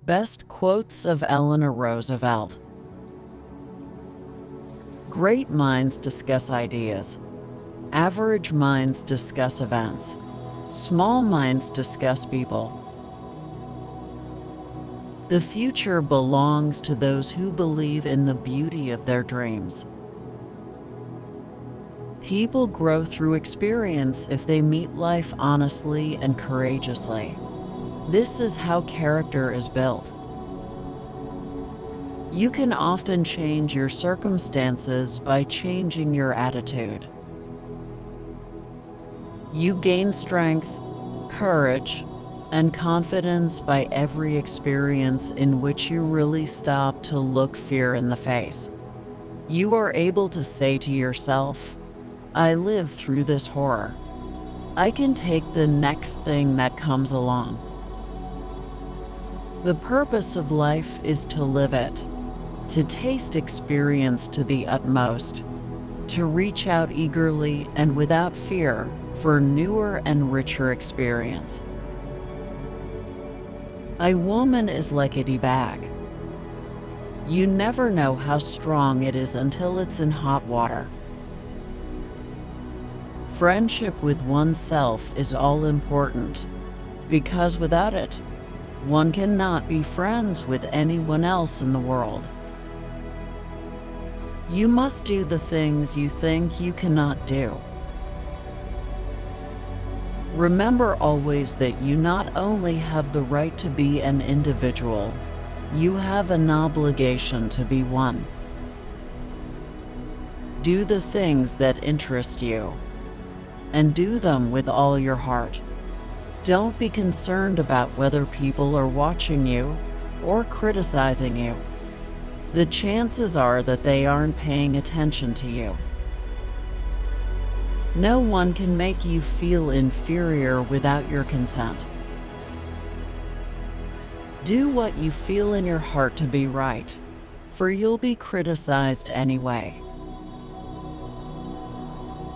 Best quotes of Eleanor Roosevelt. Great minds discuss ideas. Average minds discuss events. Small minds discuss people. The future belongs to those who believe in the beauty of their dreams. People grow through experience if they meet life honestly and courageously. This is how character is built. You can often change your circumstances by changing your attitude. You gain strength, courage, and confidence by every experience in which you really stop to look fear in the face. You are able to say to yourself, "I lived through this horror. I can take the next thing that comes along." The purpose of life is to live it, to taste experience to the utmost, to reach out eagerly and without fear for newer and richer experience. A woman is like a tea bag. You never know how strong it is until it's in hot water. Friendship with oneself is all important, because without it, one cannot be friends with anyone else in the world. You must do the things you think you cannot do. Remember always that you not only have the right to be an individual, you have an obligation to be one. Do the things that interest you, and do them with all your heart. Don't be concerned about whether people are watching you or criticizing you. The chances are that they aren't paying attention to you. No one can make you feel inferior without your consent. Do what you feel in your heart to be right, for you'll be criticized anyway.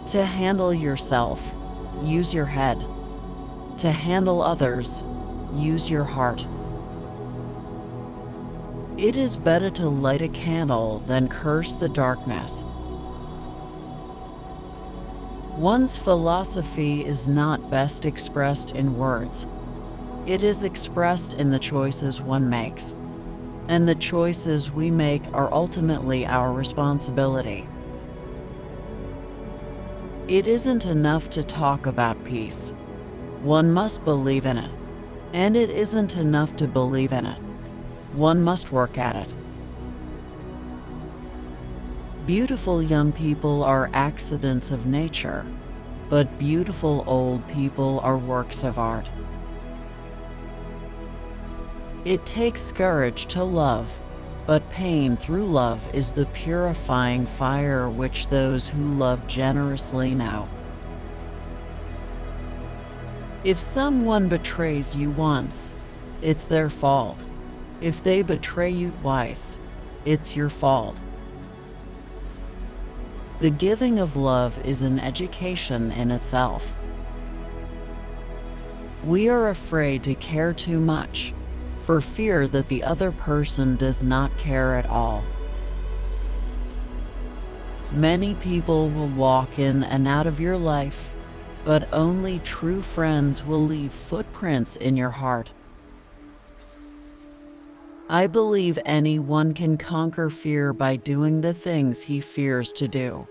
To handle yourself, use your head. To handle others, use your heart. It is better to light a candle than curse the darkness. One's philosophy is not best expressed in words. It is expressed in the choices one makes. And the choices we make are ultimately our responsibility. It isn't enough to talk about peace. One must believe in it. And it isn't enough to believe in it. One must work at it. Beautiful young people are accidents of nature, but beautiful old people are works of art. It takes courage to love, but pain through love is the purifying fire which those who love generously know. If someone betrays you once, it's their fault. If they betray you twice, it's your fault. The giving of love is an education in itself. We are afraid to care too much, for fear that the other person does not care at all. Many people will walk in and out of your life, but only true friends will leave footprints in your heart. I believe anyone can conquer fear by doing the things he fears to do,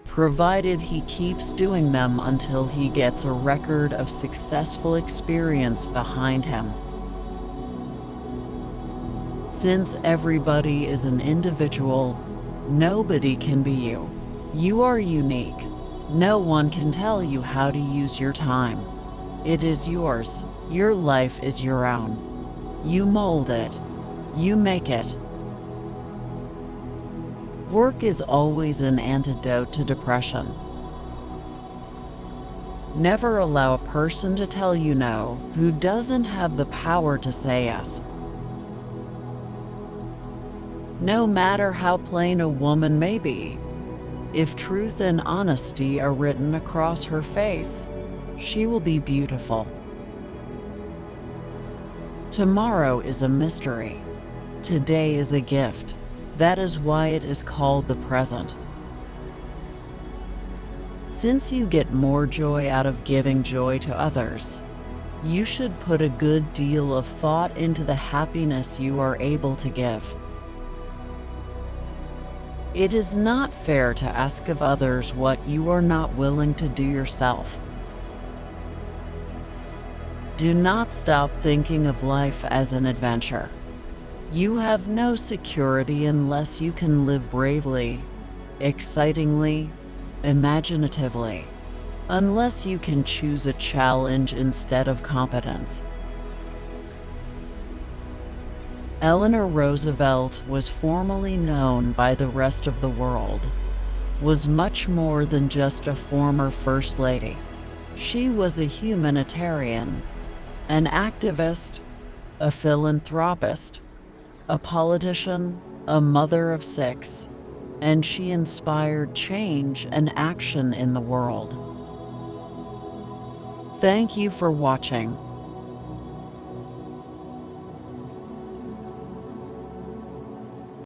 provided he keeps doing them until he gets a record of successful experience behind him. Since everybody is an individual, nobody can be you. You are unique. No one can tell you how to use your time. It is yours. Your life is your own. You mold it. You make it. Work is always an antidote to depression. Never allow a person to tell you no who doesn't have the power to say yes. No matter how plain a woman may be, if truth and honesty are written across her face, she will be beautiful. Tomorrow is a mystery. Today is a gift. That is why it is called the present. Since you get more joy out of giving joy to others, you should put a good deal of thought into the happiness you are able to give. It is not fair to ask of others what you are not willing to do yourself. Do not stop thinking of life as an adventure. You have no security unless you can live bravely, excitingly, imaginatively, unless you can choose a challenge instead of competence. Eleanor Roosevelt was formerly known by the rest of the world, was much more than just a former First Lady. She was a humanitarian, an activist, a philanthropist, a politician, a mother of 6, and she inspired change and action in the world. Thank you for watching.